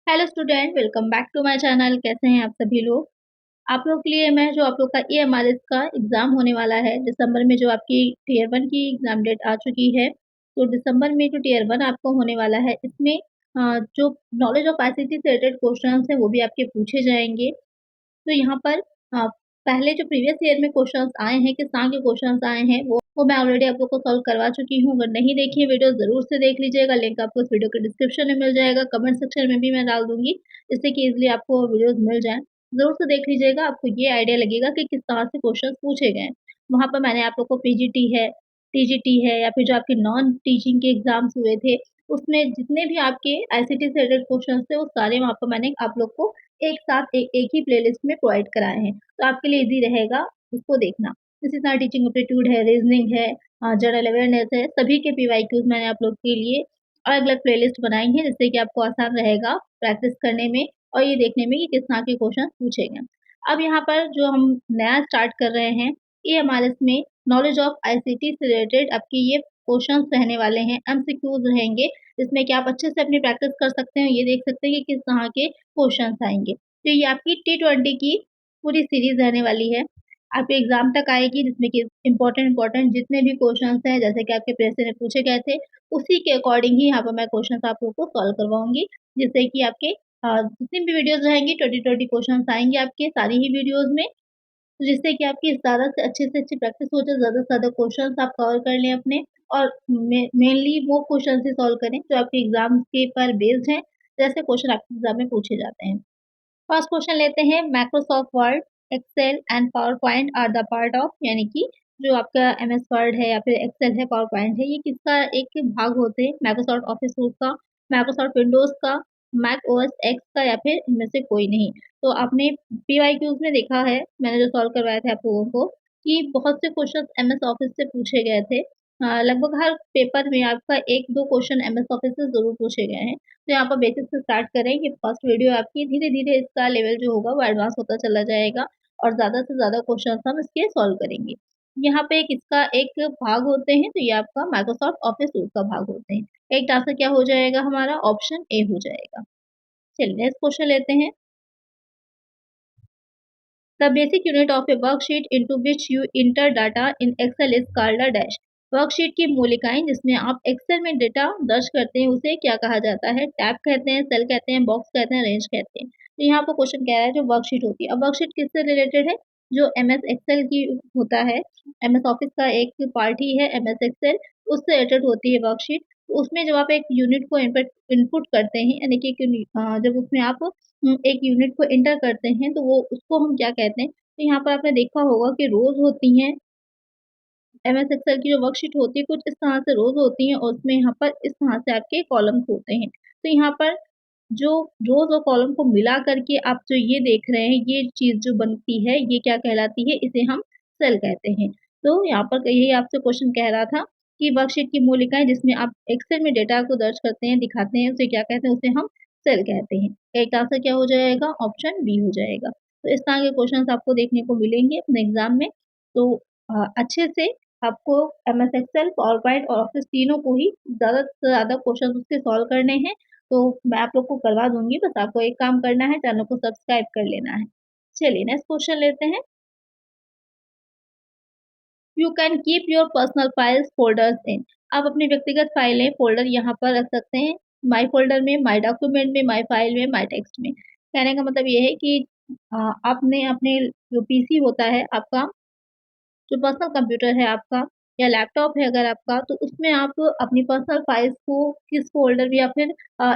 Hello student, welcome back to my channel. कैसे हैं आप सभी लोग। आप लोग के लिए मैं जो आप लोग का EMRS का एग्ज़ाम होने वाला है दिसंबर में, जो आपकी टियर 1 की एग्ज़ाम डेट आ चुकी है। तो दिसंबर में जो टियर 1 आपको होने वाला है, इसमें जो नॉलेज ऑफ आईसीटी से रिलेटेड क्वेश्चंस हैं वो भी आपके पूछे जाएँगे। तो यहाँ पर पहले जो प्रीवियस ईयर में क्वेश्चंस आए हैं, किस तरह के क्वेश्चंस आए हैं, वो मैं ऑलरेडी आप लोग को सॉल्व करवा चुकी हूँ। अगर नहीं देखी है वीडियो ज़रूर से देख लीजिएगा, लिंक आपको इस वीडियो के डिस्क्रिप्शन में मिल जाएगा, कमेंट सेक्शन में भी मैं डाल दूँगी, जिससे कि ईज़िली आपको वीडियोज़ मिल जाएँ। ज़रूर से देख लीजिएगा, आपको ये आइडिया लगेगा कि किस तरह से क्वेश्चंस पूछे गए हैं। वहाँ पर मैंने आप लोग को पीजीटी है, टीजीटी है, या फिर जो आपके नॉन टीचिंग के एग्ज़ाम्स हुए थे, उसमें जितने भी आपके आईसीटी से रिलेटेड क्वेश्चंस थे, वो सारे वहाँ पर मैंने आप लोग को एक साथ एक ही प्लेलिस्ट में प्रोवाइड कराए हैं। तो आपके लिए ईज़ी रहेगा उसको देखना। इसी तरह टीचिंग एप्टीट्यूड है, रीज़निंग है, जनरल अवेयरनेस है, सभी के पीवाईक्यूज़ मैंने आप लोग के लिए अलग-अलग प्लेलिस्ट बनाई है, जिससे कि आपको आसान रहेगा प्रैक्टिस करने में और ये देखने में कि किस तरह के क्वेश्चन पूछे गए हैं। अब यहाँ पर जो हम नया स्टार्ट कर रहे हैं, EMRS में नॉलेज ऑफ आईसीटी से रिलेटेड आपके ये क्वेश्चंस रहने वाले हैं, एमसीक्यूज़ रहेंगे, जिसमें कि आप अच्छे से अपनी प्रैक्टिस कर सकते हैं, ये देख सकते हैं कि किस तरह के क्वेश्चंस आएँगे। तो ये आपकी T20 की पूरी सीरीज़ रहने वाली है। आपके एग्ज़ाम तक आएगी, जिसमें कि इम्पोर्टेंट जितने भी क्वेश्चंस हैं, जैसे कि आपके प्रीवियस में पूछे गए थे, उसी के अकॉर्डिंग ही यहाँ पर मैं क्वेश्चंस आप लोगों को सॉल्व करवाऊँगी, जिससे कि आपके जितनी भी वीडियोज़ रहेंगी 20-20 क्वेश्चंस आएँगे आपके सारी ही वीडियोज़ में। तो जिससे कि आपकी ज़्यादा से अच्छी प्रैक्टिस हो जाए, ज़्यादा से ज़्यादा क्वेश्चंस आप कवर कर लें अपने, और मेनली वो क्वेश्चंस ही सॉल्व करें जो आपके एग्ज़ाम के पर बेस्ड हैं, जैसे क्वेश्चन आपके एग्ज़ाम में पूछे जाते हैं। फर्स्ट क्वेश्चन लेते हैं, Microsoft Word, Excel and PowerPoint are the part of, यानी कि जो आपका एमएस वर्ड है या फिर एक्सेल है, पावर पॉइंट है, ये किसका एक भाग होते हैं? माइक्रोसॉफ्ट ऑफिस सूट का, माइक्रोसॉफ्ट विंडोज का, मैक ओएस एक्स का, या फिर इनमें से कोई नहीं। तो आपने पीवाईक्यूज में देखा है, मैंने जो सॉल्व करवाए थे आप लोगों को, कि बहुत से क्वेश्चन एमएस ऑफिस से पूछे गए थे। लगभग हर पेपर में आपका एक दो क्वेश्चन एमएस ऑफिस से जरूर पूछे गए हैं। तो यहाँ पर बेसिक से स्टार्ट करें। ये फर्स्ट वीडियो आपकी, धीरे-धीरे इसका लेवल जो होगा वो एडवांस होता चला जाएगा और ज़्यादा से ज़्यादा क्वेश्चंस हम इसके सॉल्व करेंगे। यहाँ पे एक इसका एक भाग होते हैं, तो ये आपका माइक्रोसॉफ्ट ऑफिस सूट का भाग होते हैं। एक आंसर क्या हो जाएगा हमारा? ऑप्शन ए हो जाएगा। चलिए नेक्स्ट क्वेश्चन लेते हैं। The basic unit of a worksheet into which you enter data in Excel is called a dash. Worksheet की मूलिकाएं जिसमें आप एक्सेल में डेटा दर्ज करते हैं, उसे क्या कहा जाता है? टैब कहते हैं, सेल कहते हैं, बॉक्स कहते हैं, रेंज कहते हैं। तो यहाँ पर क्वेश्चन कह रहा है जो वर्कशीट होती है। अब वर्कशीट किससे रिलेटेड है? जो एमएस एक्सेल की होता है, एमएस ऑफिस का एक पार्ट ही है एमएस एक्सेल, उससे रिलेटेड होती है वर्कशीट। उसमें जब आप एक यूनिट को इनपुट इनपुट करते हैं, यानी कि जब उसमें आप एक यूनिट को एंटर करते हैं, तो वो उसको हम क्या कहते हैं? तो यहाँ पर आपने देखा होगा कि रोज़ होती हैं, एमएस एक्सेल की जो वर्कशीट होती है कुछ इस तरह से रोज़ होती हैं, और उसमें यहाँ पर इस तरह से आपके कॉलम्स होते हैं। तो यहाँ पर जो रोज़ और कॉलम को मिला करके आप जो ये देख रहे हैं, ये चीज़ जो बनती है, ये क्या कहलाती है? इसे हम सेल कहते हैं। तो यहाँ पर यही आपसे क्वेश्चन कह रहा था कि वर्कशीट की मूल इकाई जिसमें आप एक्सेल में डेटा को दर्ज करते हैं, दिखाते हैं, उसे क्या कहते हैं? उसे हम सेल कहते हैं। करेक्ट आंसर क्या हो जाएगा? ऑप्शन बी हो जाएगा। तो इस तरह के क्वेश्चंस आपको देखने को मिलेंगे अपने एग्ज़ाम में। तो अच्छे से आपको एमएस एक्सेल, पावर पॉइंट और ऑफिस तीनों को ही ज़्यादा से ज़्यादा क्वेश्चन उसके सॉल्व करने हैं। तो मैं आप लोग को करवा दूँगी, बस आपको एक काम करना है, चैनल को सब्सक्राइब कर लेना है। चलिए नेक्स्ट क्वेश्चन लेते हैं। You can keep your personal files folders in. आप अपनी व्यक्तिगत फाइलें फ़ोल्डर यहाँ पर रख सकते हैं। माय फ़ोल्डर में, माय डॉक्यूमेंट में, माय फाइल में, माय टेक्स्ट में। कहने का मतलब ये है कि आपने अपने जो पीसी होता है आपका, जो पर्सनल कंप्यूटर है आपका या लैपटॉप है अगर आपका, तो उसमें आप अपनी पर्सनल फाइल्स को किस फ़ोल्डर में या फिर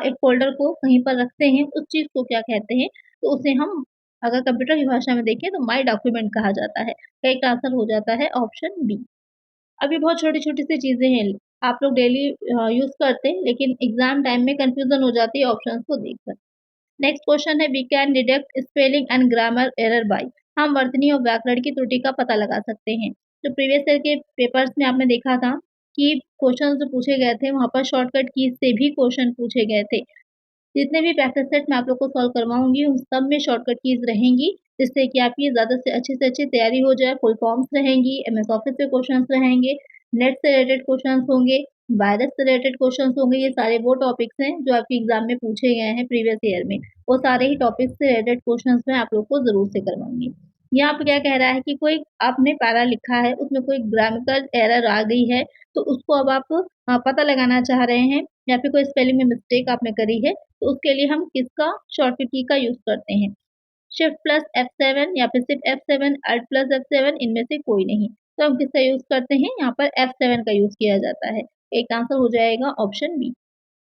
एक फ़ोल्डर को कहीं पर रखते हैं, उस चीज़ को क्या कहते हैं? तो उसे हम अगर कंप्यूटर की भाषा में देखें तो माय डॉक्यूमेंट कहा जाता है। करेक्ट आंसर हो जाता है ऑप्शन बी। अब ये बहुत छोटी-छोटी सी चीज़ें हैं, आप लोग डेली यूज़ करते हैं, लेकिन एग्ज़ाम टाइम में कन्फ्यूज़न हो जाती है ऑप्शंस को देखकर। नेक्स्ट क्वेश्चन है, we can deduct spelling and grammar error by. हम वर्तनी और व्याकरण की त्रुटि का पता लगा सकते हैं। तो प्रीवियस ईयर के पेपर्स में आपने देखा था कि क्वेश्चन जो पूछे गए थे वहाँ पर शॉर्टकट कीज़ से भी क्वेश्चन पूछे गए थे। जितने भी प्रैक्टिस सेट मैं आप लोग को सॉल्व करवाऊँगी, उन सब में शॉर्टकट कीज़ रहेंगी, जिससे कि आपकी ज़्यादा से अच्छी तैयारी हो जाए। फुल फॉर्म्स रहेंगी, एमएस ऑफिस के क्वेश्चंस रहेंगे, नेट से रिलेटेड क्वेश्चंस होंगे, वायरस से रिलेटेड क्वेश्चंस होंगे, ये सारे वो टॉपिक्स हैं जो आपके एग्जाम में पूछे गए हैं प्रीवियस ईयर में। वो सारे ही टॉपिक्स से रिलेटेड क्वेश्चंस मैं आप लोग को ज़रूर से करवाऊँगी। यहाँ पे क्या कह रहा है कि कोई आपने पैरा लिखा है, उसमें कोई ग्रामेटिकल एरर आ गई है, तो उसको अब आप पता लगाना चाह रहे हैं या फिर कोई स्पेलिंग में मिस्टेक आपने करी है, तो उसके लिए हम किसका शॉर्टकट की का यूज़ करते हैं? शिफ्ट प्लस F7 या फिर सिर्फ F7, Alt प्लस F7 इनमें से कोई नहीं। तो हम किसका यूज़ करते हैं? यहाँ पर F7 का यूज़ किया जाता है। एक आंसर हो जाएगा ऑप्शन बी।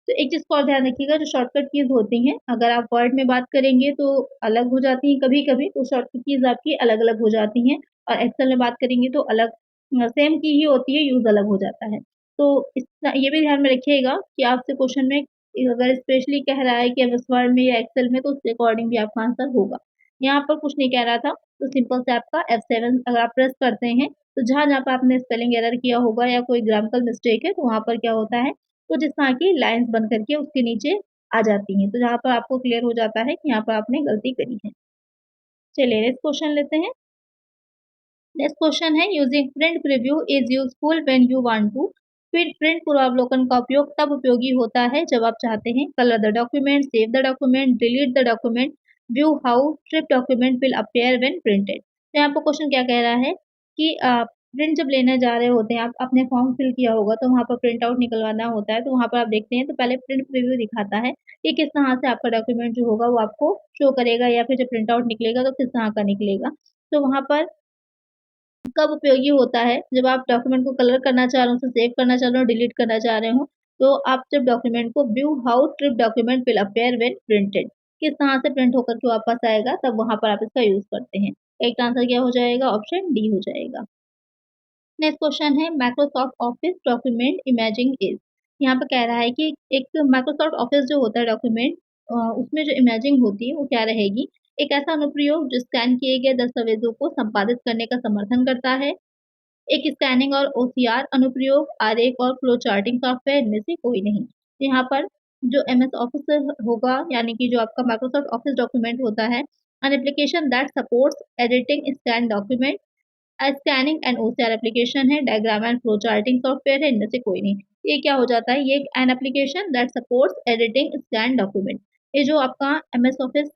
तो एक चीज़ को और ध्यान रखिएगा, जो शॉर्टकट कीज़ होती हैं, अगर आप वर्ड में बात करेंगे तो अलग हो जाती हैं कभी-कभी, तो शॉर्टकट कीज़ आपकी अलग-अलग हो जाती हैं और एक्सेल में बात करेंगे तो अलग सेम की ही होती है, यूज़ अलग हो जाता है। तो इतना ये भी ध्यान में रखिएगा कि आपसे क्वेश्चन में अगर स्पेशली कह रहा है कि एमएस वर्ड में या एक्सेल में, तो उसके अकॉर्डिंग भी आपका आंसर होगा। यहाँ पर कुछ नहीं कह रहा था, तो सिंपल से आपका F7 अगर आप प्रेस करते हैं, तो जहाँ-जहाँ पे आपने स्पेलिंग एरर किया होगा या कोई ग्रामटिकल मिस्टेक है, तो वहाँ पर क्या होता है, तो जिस तरह की लाइन्स बन करके उसके नीचे आ जाती हैं, तो जहाँ पर आपको क्लियर हो जाता है कि यहाँ पर आपने गलती करी है। चलिए नेक्स्ट क्वेश्चन लेते हैं। नेक्स्ट क्वेश्चन है, using print preview is useful when you want to. फिर प्रिंट पूर्वावलोकन का उपयोग तब उपयोगी होता है जब आप चाहते हैं colour the document, save the document, delete the document, view how trip document will appear when printed. तो यहाँ पर क्वेश्चन क्या कह रहा है कि प्रिंट जब लेने जा रहे होते हैं, आप आपने फॉर्म फिल किया होगा तो वहाँ पर प्रिंट आउट निकलवाना होता है, तो वहाँ पर आप देखते हैं तो पहले प्रिंट प्रीव्यू दिखाता है कि किस तरह से आपका डॉक्यूमेंट जो होगा वो आपको शो करेगा, या फिर जब प्रिंट आउट निकलेगा तो किस तरह का निकलेगा। तो वहाँ पर कब उपयोगी होता है, जब आप डॉक्यूमेंट को कलर करना चाह रहे हो, उसे सेव करना चाह रहे हो, डिलीट करना चाह रहे हो, तो आप जब डॉक्यूमेंट को view how trip document will appear when printed, किस तरह से प्रिंट होकर के वापस आएगा, तब वहाँ पर आप इसका यूज़ करते हैं। एक आंसर क्या हो जाएगा? ऑप्शन डी हो जाएगा। नेक्स्ट क्वेश्चन है, Microsoft office document imaging is. यहाँ पे कह रहा है कि एक माइक्रोसॉफ्ट ऑफिस जो होता है डॉक्यूमेंट, उसमें जो इमेजिंग होती है वो क्या रहेगी? एक ऐसा अनुप्रयोग जो स्कैन किए गए दस्तावेजों को संपादित करने का समर्थन करता है। एक स्कैनिंग और ओसीआर अनुप्रयोग, आरेख और फ्लो चार्टिंग सॉफ्टवेयर, इनमें से कोई नहीं। तो यहाँ पर जो एमएस ऑफिस होगा, यानी कि जो आपका माइक्रोसॉफ्ट ऑफिस डॉक्यूमेंट होता है, an application that supports editing scan document, scanning and OCR application है, diagram and flow charting software है, इनमें से कोई नहीं। ये क्या हो जाता है? ये N application that supports editing scan document. ये जो आपका एमएस ऑफिस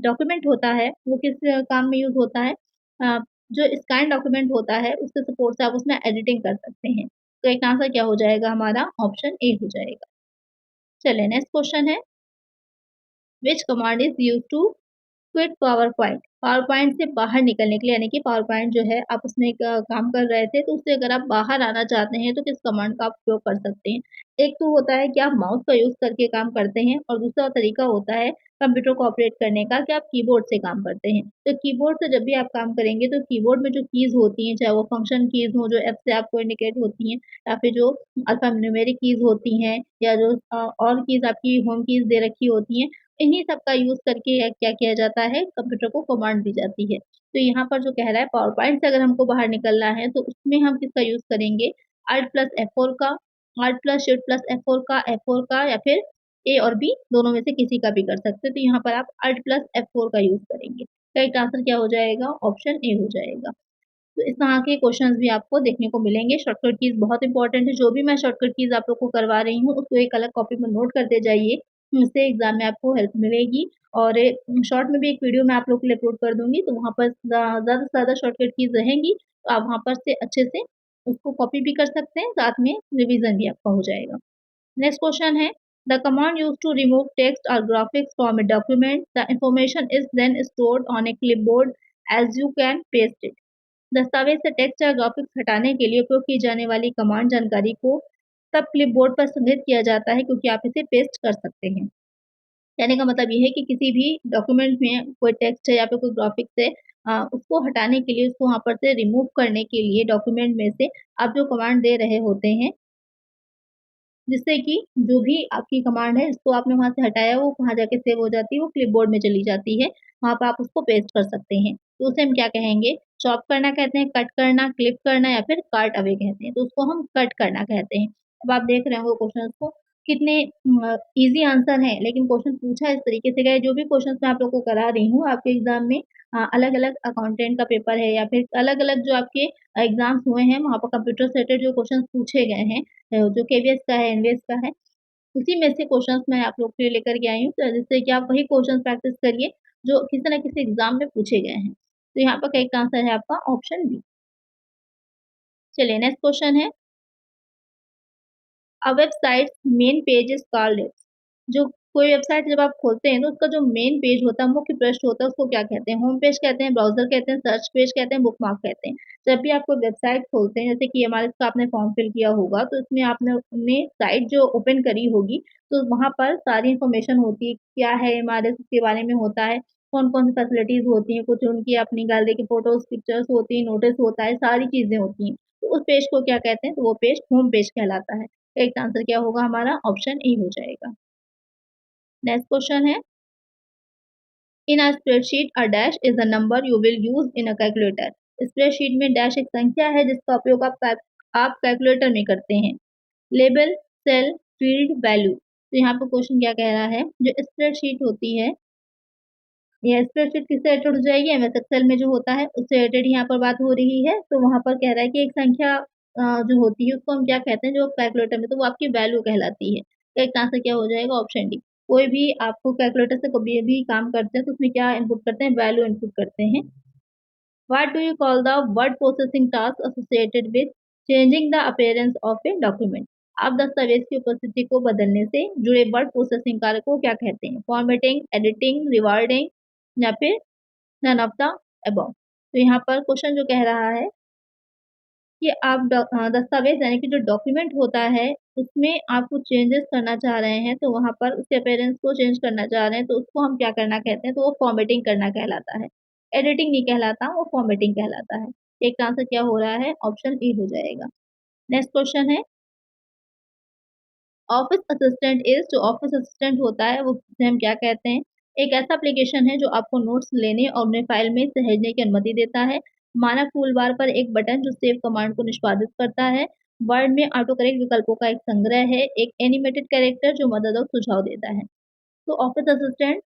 डॉक्यूमेंट होता है, वो किस काम में यूज़ होता है? अ, जो स्कैन डॉक्यूमेंट होता है, उसके सपोर्ट से आप उसमें एडिटिंग कर सकते हैं। तो एक आंसर क्या हो जाएगा हमारा? ऑप्शन ए हो जाएगा। चलिए नेक्स्ट क्वेश्चन है, which command is used to quit PowerPoint. PowerPoint से बाहर निकलने के लिए, यानी कि पावर पॉइंट जो है आप उसमें एक काम कर रहे थे, तो उससे अगर आप बाहर आना चाहते हैं तो किस कमांड का आप उपयोग कर सकते हैं। एक तो होता है कि आप माउस का यूज़ करके काम करते हैं, और दूसरा तरीका होता है कंप्यूटर को ऑपरेट करने का कि आप कीबोर्ड से काम करते हैं। तो कीबोर्ड से जब भी आप काम करेंगे तो कीबोर्ड में जो कीज़ होती हैं, चाहे वो फंक्शन कीज़ हो जो एफ से आपको इंडिकेट होती हैं, या फिर जो अल्फ़ा न्यूमेरिक कीज़ होती हैं, या जो और कीज़ आपकी होम कीज़ दे रखी होती हैं, इन्हीं सब का यूज़ करके क्या किया जाता है, कंप्यूटर को कमांड दी जाती है। तो यहाँ पर जो कह रहा है, पावर पॉइंट से अगर हमको बाहर निकलना है तो उसमें हम किसका यूज़ करेंगे? Alt प्लस F4 का, Alt plus Shift plus F4 का, या फिर ए और बी दोनों में से किसी का भी कर सकते हैं। तो यहाँ पर आप Alt प्लस F4 का यूज़ करेंगे। तो इसका आंसर क्या हो जाएगा? ऑप्शन ए हो जाएगा। तो इस तरह के क्वेश्चंस भी आपको देखने को मिलेंगे। शॉर्टकट कीज़ बहुत इंपॉर्टेंट है, जो भी मैं शॉर्टकट कीज़ आप लोग को करवा रही हूँ, उसको एक अलग कॉपी में नोट करते जाइए। इससे एग्ज़ाम में आपको हेल्प मिलेगी, और शॉर्ट में भी एक वीडियो मैं आप लोग के लिए अपलोड कर दूँगी, तो वहाँ पर ज़्यादा से ज़्यादा शॉर्टकट कीज़ रहेंगी, तो आप वहाँ पर से अच्छे से उसको कॉपी भी कर सकते हैं, साथ में रिवीज़न भी आपका हो जाएगा। नेक्स्ट क्वेश्चन है, the command used to remove text और graphics from a document, the information is then stored on a clipboard as you can paste it. दस्तावेज़ से टेक्स्ट या ग्राफिक्स हटाने के लिए उपयोग की जाने वाली कमांड जानकारी को तब क्लिपबोर्ड पर संग्रहित किया जाता है क्योंकि आप इसे पेस्ट कर सकते हैं। कहने का मतलब ये है कि किसी भी डॉक्यूमेंट में कोई टेक्स्ट है या फिर कोई ग्राफिक्स है, उसको हटाने के लिए, उसको वहाँ पर से रिमूव करने के लिए डॉक्यूमेंट में से आप जो कमांड दे रहे होते हैं, जिससे कि जो भी आपकी कमांड है, जिसको आपने वहाँ से हटाया, वो कहाँ जाके सेव हो जाती है, वो क्लिपबोर्ड में चली जाती है। वहाँ पे आप उसको पेस्ट कर सकते हैं। तो उसे हम क्या कहेंगे? चॉप करना कहते हैं, कट करना, क्लिप करना, या फिर कार्ट अवे कहते हैं। तो उसको हम कट करना कहते हैं। अब आप देख रहे होंगे क्वेश्चंस को, कितने ईज़ी आंसर हैं, लेकिन क्वेश्चन पूछा इस तरीके से गया है। जो भी क्वेश्चंस मैं आप लोग को करा रही हूँ, आपके एग्ज़ाम में अलग-अलग अकाउंटेंट का पेपर है, या फिर अलग-अलग जो आपके एग्ज़ाम्स हुए हैं, वहाँ पर कंप्यूटर से रिलेटेड जो क्वेश्चंस पूछे गए हैं, जो केवीएस का है, एनवीएस का है, उसी में से क्वेश्चंस मैं आप लोग के लिए लेकर के आई हूँ, तो जिससे कि आप वही क्वेश्चन प्रैक्टिस करिए जो किसी न किसी एग्ज़ाम में पूछे गए हैं। तो यहाँ पर करेक्ट आंसर है आपका ऑप्शन बी। चलिए नेक्स्ट क्वेश्चन है, a website main page is called it. जो कोई वेबसाइट जब आप खोलते हैं तो उसका जो मेन पेज होता है, मुख्य पृष्ठ होता है, उसको क्या कहते हैं? होम पेज कहते हैं, ब्राउज़र कहते हैं, सर्च पेज कहते हैं, बुकमार्क कहते हैं। जब भी आप कोई वेबसाइट खोलते हैं, जैसे कि एमआरएस का आपने फॉर्म फिल किया होगा, तो इसमें आपने अपनी साइट जो ओपन करी होगी, तो वहाँ पर सारी इन्फॉर्मेशन होती है, क्या है एमआरएस, उसके बारे में होता है, कौन-कौन सी फैसिलिटीज़ होती हैं, कुछ उनकी अपनी गैलरी की फ़ोटोज़, पिक्चर्स होती हैं, नोटिस होता है, सारी चीज़ें होती हैं। तो उस पेज को क्या कहते हैं? तो वो पेज होम पेज कहलाता है। करेक्ट आंसर क्या होगा हमारा? ऑप्शन ए हो जाएगा। नेक्स्ट क्वेश्चन है, in a spreadsheet a dash is a number you will use in a calculator. Spreadsheet में डैश एक संख्या है जिसका उपयोग आप कैलकुलेटर में करते हैं। Label, cell, field, value. तो यहाँ पर क्वेश्चन क्या कह रहा है, जो स्प्रेडशीट होती है, यह स्प्रेडशीट किससे रिलेटेड हो जाएगी? एमएस एक्सेल में जो होता है उससे रिलेटेड यहाँ पर बात हो रही है। तो वहाँ पर कह रहा है कि एक संख्या जो होती है उसको हम क्या कहते हैं, जो कैलकुलेटर में, तो वो आपकी वैल्यू कहलाती है। तो इसका आंसर क्या हो जाएगा? Option D. कोई भी आपको कैलकुलेटर से कभी भी काम करते हैं तो उसमें क्या इनपुट करते हैं? वैल्यू इनपुट करते हैं। What do you call the word processing task associated with changing the appearance of a document? आप दस्तावेज की उपस्थिति को बदलने से जुड़े वर्ड प्रोसेसिंग कार्य को क्या कहते हैं? फॉर्मेटिंग, एडिटिंग, रिवार्डिंग या फिर नन ऑफ द अबव। तो यहाँ पर क्वेश्चन जो कह रहा है कि आप दस्तावेज़ यानी कि जो डॉक्यूमेंट होता है, उसमें आप कुछ चेंजेस करना चाह रहे हैं, तो वहाँ पर उसके अपीयरेंस को चेंज करना चाह रहे हैं, तो उसको हम क्या करना कहते हैं? तो वो फॉर्मेटिंग करना कहलाता है। एडिटिंग नहीं कहलाता, वो फॉर्मेटिंग कहलाता है। एक आंसर क्या हो रहा है? ऑप्शन ए हो जाएगा। नेक्स्ट क्वेश्चन है, ऑफिस असिस्टेंट इज़, जो ऑफिस असिस्टेंट होता है वो उसे हम क्या कहते हैं? एक ऐसा एप्लीकेशन है जो आपको नोट्स लेने और अपने फाइल में सहेजने की अनुमति देता है। मानव टूलबार पर एक बटन जो सेव कमांड को निष्पादित करता है। वर्ड में ऑटो करेक्ट विकल्पों का एक संग्रह है। एक एनिमेटेड कैरेक्टर जो मदद और सुझाव देता है। तो ऑफिस असिस्टेंट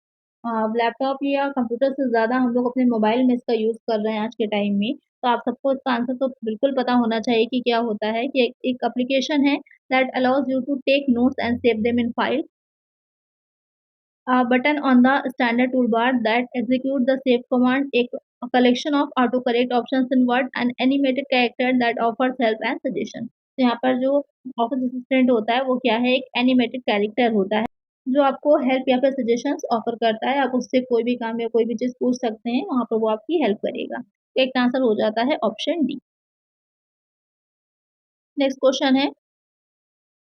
लैपटॉप या कंप्यूटर से ज़्यादा हम लोग अपने मोबाइल में इसका यूज़ कर रहे हैं आज के टाइम में। तो आप सबको इसका आंसर तो बिल्कुल पता होना चाहिए कि क्या होता है, कि एक एप्लीकेशन है that allows you to take notes and save them in file. A button on the standard toolbar that execute the save command, a collection of autocorrect options in Word, and animated character that offers help and suggestion. तो यहाँ पर जो office assistant होता है वो क्या है? एक एनिमेटेड कैरेक्टर होता है जो आपको हेल्प या फिर सजेशंस ऑफर करता है। आप उससे कोई भी काम या कोई भी चीज़ पूछ सकते हैं, वहाँ पर वो आपकी हेल्प करेगा। तो एक आंसर हो जाता है ऑप्शन डी। नेक्स्ट क्वेश्चन है,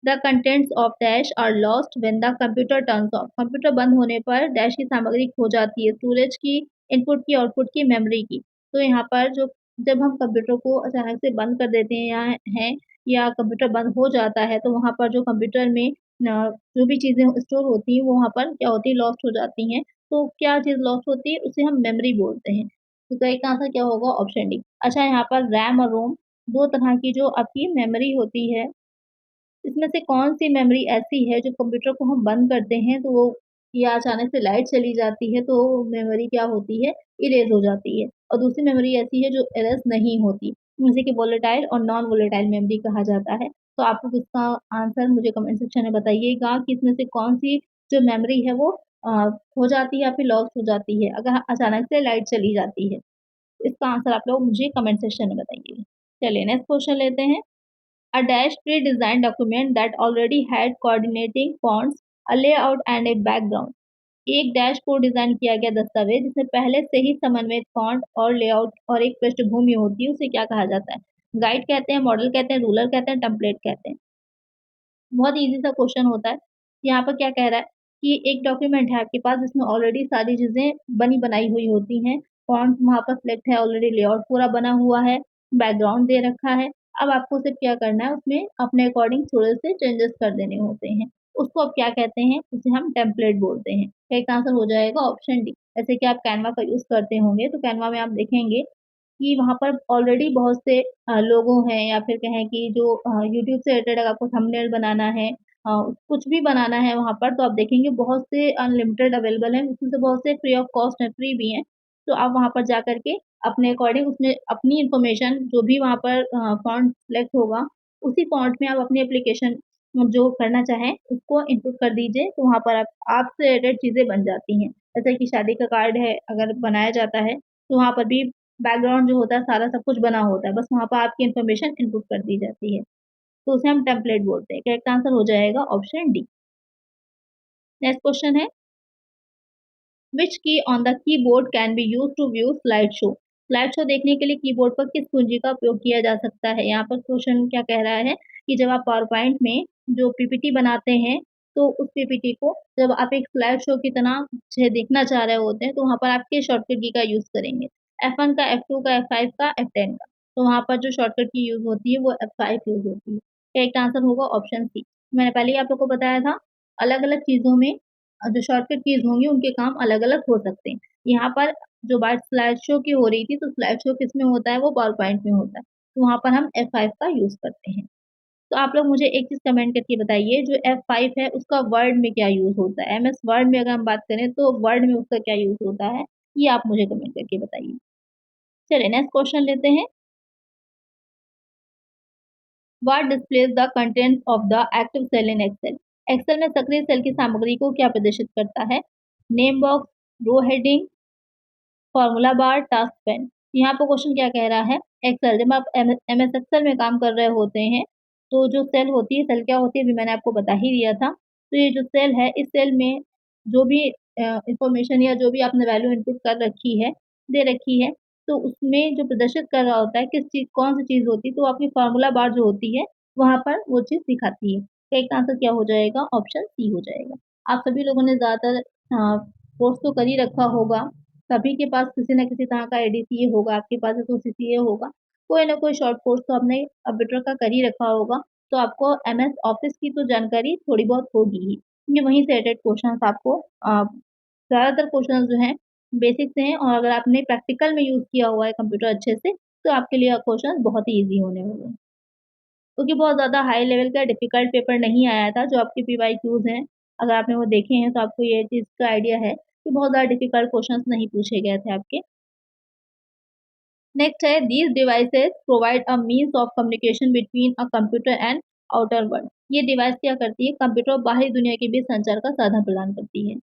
the contents of dash are lost when the computer turns off. Computer बंद होने पर डैश की सामग्री खो जाती है, स्टोरेज की, इनपुट की, आउटपुट की, मेमोरी की। तो यहाँ पर जो जब हम कंप्यूटर को अचानक से बंद कर देते हैं या कंप्यूटर बंद हो जाता है, तो वहाँ पर जो कंप्यूटर में जो भी चीज़ें स्टोर होती हैं वो वहाँ पर क्या होती है? लॉस्ट हो जाती हैं। तो क्या चीज़ लॉस्ट होती है? उसे हम मेमोरी बोलते हैं। तो करेक्ट आंसर क्या होगा? Option D. अच्छा, यहाँ पर रैम और रोम 2 तरह की जो आपकी मेमोरी होती है, इसमें से कौन-सी मेमोरी ऐसी है जो कंप्यूटर को हम बंद करते हैं तो वो, या अचानक से लाइट चली जाती है तो मेमोरी क्या होती है? इरेज़ हो जाती है, और दूसरी मेमोरी ऐसी है जो इरेज़ नहीं होती, जिसे कि वोलेटाइल और नॉन वोलेटाइल मेमोरी कहा जाता है। तो आप लोग इसका आंसर मुझे कमेंट सेक्शन में बताइएगा कि इसमें से कौन-सी जो मेमोरी है वो खो जाती है या फिर लॉस्ट हो जाती है, अगर अचानक से लाइट चली जाती है। इसका आंसर आप लोग मुझे कमेंट सेक्शन में बताइएगा। चलिए नेक्स्ट क्वेश्चन लेते हैं। A dash pre-designed document that already had coordinating fonts, a layout and a background. एक डैश को डिजाइन किया गया दस्तावेज जिसमें पहले से ही समन्वयित फॉन्ट और लेआउट और एक पृष्ठभूमि होती है, उसे क्या कहा जाता है? गाइड कहते हैं, मॉडल कहते हैं, रूलर कहते हैं, टेम्पलेट कहते हैं। बहुत ईज़ी सा क्वेश्चन होता है। यहाँ पर क्या कह रहा है कि एक डॉक्यूमेंट है आपके पास जिसमें ऑलरेडी सारी चीज़ें बनी बनाई हुई होती हैं। फ़ॉन्ट वहाँ पर सिलेक्ट है, ऑलरेडी लेआउट पूरा बना हुआ है, बैकग्राउंड दे रखा है। अब आपको सिर्फ़ क्या करना है, उसमें अपने अकॉर्डिंग थोड़े से चेंजेस कर देने होते हैं। उसको आप क्या कहते हैं? उसे हम टेम्पलेट बोलते हैं। तो इसका आंसर हो जाएगा ऑप्शन डी। जैसे कि आप कैनवा का यूज़ करते होंगे, तो कैनवा में आप देखेंगे कि वहाँ पर ऑलरेडी बहुत से लोगो हैं, या फिर कहें कि जो यूट्यूब से रिलेटेड अगर आपको थंबनेल बनाना है, कुछ भी बनाना है वहाँ पर, तो आप देखेंगे बहुत से अनलिमिटेड अवेलेबल हैं, उसमें से बहुत से फ्री ऑफ कॉस्ट हैं, फ्री भी हैं। तो आप वहाँ पर जाकर के अपने अकॉर्डिंग उसमें अपनी इन्फॉर्मेशन जो भी वहाँ पर फ़ॉन्ट सिलेक्ट होगा, उसी फॉन्ट में आप अपनी एप्लीकेशन जो करना चाहें उसको इनपुट कर दीजिए, तो वहाँ पर आप आपसे रिलेटेड चीज़ें बन जाती हैं। जैसे कि शादी का कार्ड है अगर बनाया जाता है, तो वहाँ पर भी बैकग्राउंड जो होता है सारा सब कुछ बना होता है, बस वहाँ पर आपकी इन्फॉर्मेशन इनपुट कर दी जाती है। तो उसे हम टेम्पलेट बोलते हैं। करेक्ट आंसर हो जाएगा ऑप्शन डी। नेक्स्ट क्वेश्चन है which key on the keyboard can be used to view slide show? Slide show देखने के लिए कीबोर्ड पर किस कुंजी का उपयोग किया जा सकता है? यहाँ पर क्वेश्चन क्या कह रहा है कि जब आप पावर पॉइंट में जो पीपीटी बनाते हैं, तो उस पीपीटी को जब आप एक स्लाइड शो की तरह से देखना चाह रहे होते हैं, तो वहाँ पर आप किस शॉर्टकट की का यूज़ करेंगे? F1 का, F2 का, F5 का, F10 का। तो वहाँ पर जो शॉर्टकट की यूज़ होती है वो F5 यूज़ होती है। करेक्ट आंसर होगा ऑप्शन सी। मैंने पहले ही आप लोग को बताया था, अलग-अलग चीज़ों में जो शॉर्टकट कीज़ होंगी उनके काम अलग-अलग हो सकते हैं। यहाँ पर जो बात स्लाइड शो की हो रही थी, तो स्लाइड शो किसमें होता है? वो पावर पॉइंट में होता है। तो वहाँ पर हम F5 का यूज़ करते हैं। तो आप लोग मुझे एक चीज़ कमेंट करके बताइए, जो F5 है उसका वर्ड में क्या यूज़ होता है? एमएस वर्ड में अगर हम बात करें तो वर्ड में उसका क्या यूज़ होता है? ये आप मुझे कमेंट करके बताइए। चलिए नेक्स्ट क्वेश्चन लेते हैं। What displays the contents of the active cell in Excel? Excel में सक्रिय सेल की सामग्री को क्या प्रदर्शित करता है? Name box, row heading, formula bar, task pane. यहाँ पर क्वेश्चन क्या कह रहा है? एक्सेल जब आप एमएस एक्सेल में काम कर रहे होते हैं, तो जो सेल होती है, सेल क्या होती है अभी मैंने आपको बता ही दिया था। तो ये जो सेल है, इस सेल में जो भी इंफॉर्मेशन या जो भी आपने वैल्यू इनपुट कर रखी है, दे रखी है, तो उसमें जो प्रदर्शित कर रहा होता है किस चीज़ कौन-सी चीज़ होती है, तो आपकी फॉर्मूला बार जो होती है, वहाँ पर वो चीज़ दिखाती है। तो एक आंसर क्या हो जाएगा? ऑप्शन सी हो जाएगा। आप सभी लोगों ने ज़्यादातर कोर्स तो कर ही रखा होगा। सभी के पास किसी न किसी तरह का एडीसीए होगा, आपके पास है तो सीसीए होगा। कोई ना कोई शॉर्ट कोर्स तो आपने कंप्यूटर का कर ही रखा होगा, तो आपको एमएस ऑफिस की तो जानकारी थोड़ी बहुत होगी ही। क्योंकि वहीं से रिलेटेड क्वेश्चंस आपको ज़्यादातर क्वेश्चंस जो हैं बेसिक से हैं और अगर आपने प्रैक्टिकल में यूज़ किया हुआ है कंप्यूटर अच्छे से, तो आपके लिए क्वेश्चंस बहुत ही ईज़ी होने वाले हैं। क्योंकि बहुत ज़्यादा हाई लेवल का डिफ़िकल्ट पेपर नहीं आया था, जो आपके पीवाईक्यूज़ हैं, अगर आपने वो देखे हैं तो आपको ये चीज़ का आइडिया है कि बहुत ज़्यादा डिफ़िकल्ट क्वेश्चंस नहीं पूछे गए थे आपके। नेक्स्ट है these devices provide a means of communication between a computer and outer world. ये डिवाइस क्या करती है? कंप्यूटर और बाहरी दुनिया के बीच संचार का साधन प्रदान करती है।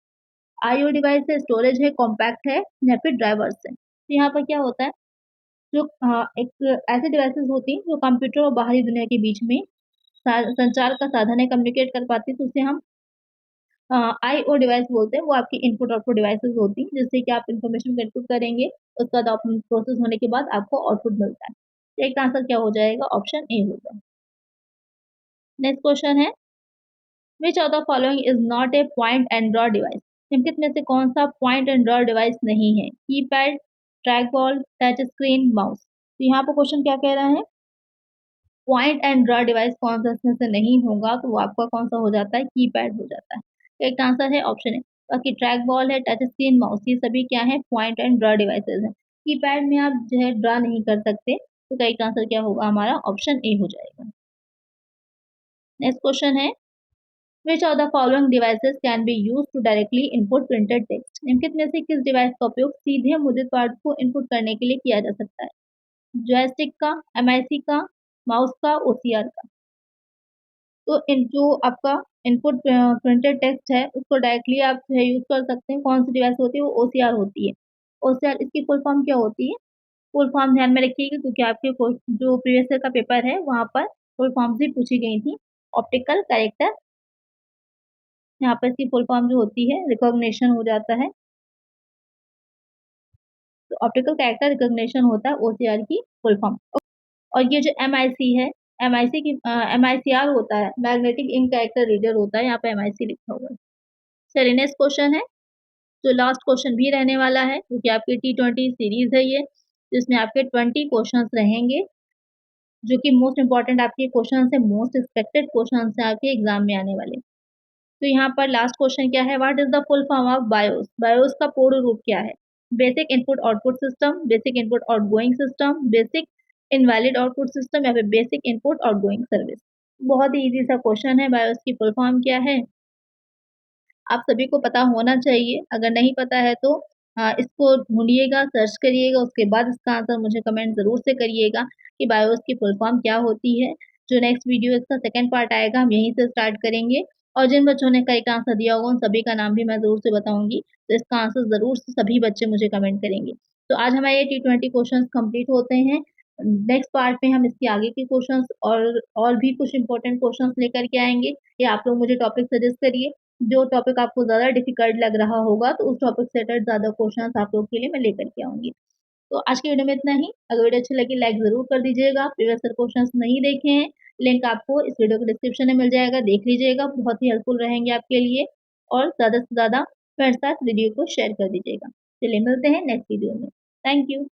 आईओ डिवाइस है, स्टोरेज है, कॉम्पैक्ट है या फिर ड्राइवर्स है। तो यहाँ पर क्या होता है, जो एक ऐसी डिवाइसेज़ होती हैं जो कंप्यूटर और बाहरी दुनिया के बीच में संचार का साधन है, कम्युनिकेट कर पाती है, तो उसे हम आईओ डिवाइस बोलते हैं। वो आपकी इनपुट आउटपुट डिवाइसेज़ होती हैं, जिससे कि आप इन्फॉर्मेशन को इनपुट करेंगे, उसके बाद प्रोसेस होने के बाद आपको आउटपुट मिलता है। तो एक आंसर क्या हो जाएगा? ऑप्शन ए होगा। नेक्स्ट क्वेश्चन है which of the following is not a point and draw device? निम्नलिखित में से कौन-सा पॉइंट एंड ड्रॉ डिवाइस नहीं है? Keypad, track ball, touch screen, mouse. तो यहाँ पे क्वेश्चन क्या कह रहा है? पॉइंट एंड ड्रॉ डिवाइस कौन-सा इसमें से नहीं होगा, तो वो आपका कौन-सा हो जाता है? कीपैड हो जाता है। तो एक आंसर है ऑप्शन ए। बाकी ट्रैक बॉल है, टच स्क्रीन, माउस ये सभी क्या हैं? पॉइंट एंड ड्रॉ डिवाइसेज़ हैं। कीपैड में आप जो है ड्रॉ नहीं कर सकते, तो इसका एक आंसर क्या होगा हमारा? ऑप्शन ए हो जाएगा। नेक्स्ट क्वेश्चन है which of the following devices can be used to directly input printed text? निम्नलिखित में से किस डिवाइस का उपयोग सीधे मुद्रित पाठ को इनपुट करने के लिए किया जा सकता है? जॉयस्टिक का, एमआईसी का, माउस का, ओसीआर का। तो इन जो आपका इनपुट प्रिंटेड टेक्स्ट है, उसको डायरेक्टली आप जो है यूज़ कर सकते हैं। कौन-सी डिवाइस होती है? वो ओसीआर होती है। ओसीआर इसकी फुल फॉर्म क्या होती है? फुल फॉर्म ध्यान में रखिएगा क्योंकि आपके जो प्रीवियस ईयर का पेपर है, वहाँ पर फुल फॉर्म्स भी पूछी गई थी। ऑप्टिकल कैरेक्टर, यहाँ पर इसकी फुल फॉर्म जो होती है रिकॉग्निशन हो जाता है। तो ऑप्टिकल कैरेक्टर रिकॉग्निशन होता है ओसीआर की फुल फॉर्म। और ये जो एमआईसी है, एमआईसी की एमआईसीआर होता है, मैग्नेटिक इंक कैरेक्टर रीडर होता है, यहाँ पे एमआईसी लिखा हुआ है। चलिए नेक्स्ट क्वेश्चन है, जो लास्ट क्वेश्चन भी रहने वाला है क्योंकि आपकी टी20 सीरीज़ है ये, जिसमें आपके 20 क्वेश्चंस रहेंगे, जो कि मोस्ट इम्पोर्टेंट आपके क्वेश्चंस हैं, मोस्ट एक्सपेक्टेड क्वेश्चंस हैं आपके एग्ज़ाम में आने वाले। तो यहाँ पर लास्ट क्वेश्चन क्या है? What is the full form of BIOS? BIOS का पूर्ण रूप क्या है? Basic input output system, basic input outgoing system, basic invalid output system या फिर बेसिक इनपुट आउटगोइंग सर्विस। बहुत ही ईज़ी सा क्वेश्चन है, बायोस की फुल फॉर्म क्या है? आप सभी को पता होना चाहिए, अगर नहीं पता है तो इसको ढूँढिएगा, सर्च करिएगा, उसके बाद इसका आंसर मुझे कमेंट ज़रूर से करिएगा कि बायोस की फुल फॉर्म क्या होती है। जो नेक्स्ट वीडियो इसका सेकंड पार्ट आएगा हम यहीं से स्टार्ट करेंगे और जिन बच्चों ने करेक्ट आंसर दिया होगा उन सभी का नाम भी मैं ज़रूर से बताऊँगी। तो इसका आंसर ज़रूर से सभी बच्चे मुझे कमेंट करेंगे। तो आज हमारे ये T20 क्वेश्चंस कंप्लीट होते हैं। नेक्स्ट पार्ट में हम इसके आगे के क्वेश्चंस और भी कुछ इंपॉर्टेंट क्वेश्चंस लेकर के आएँगे या आप लोग मुझे टॉपिक सजेस्ट करिए। जो टॉपिक आपको ज़्यादा डिफ़िकल्ट लग रहा होगा तो उस टॉपिक से रिलेटेड ज़्यादा क्वेश्चंस आप लोगों के लिए मैं लेकर के आऊँगी। तो आज की वीडियो में इतना ही। अगर वीडियो अच्छी लगी लाइक ज़रूर कर दीजिएगा। प्रीवियस ईयर क्वेश्चंस नहीं देखे हैं, लिंक आपको इस वीडियो के डिस्क्रिप्शन में मिल जाएगा, देख लीजिएगा, बहुत ही हेल्पफुल रहेंगे आपके लिए और ज़्यादा से ज़्यादा फ्रेंड्स के साथ वीडियो को शेयर कर दीजिएगा। चलिए मिलते हैं नेक्स्ट वीडियो में। Thank you.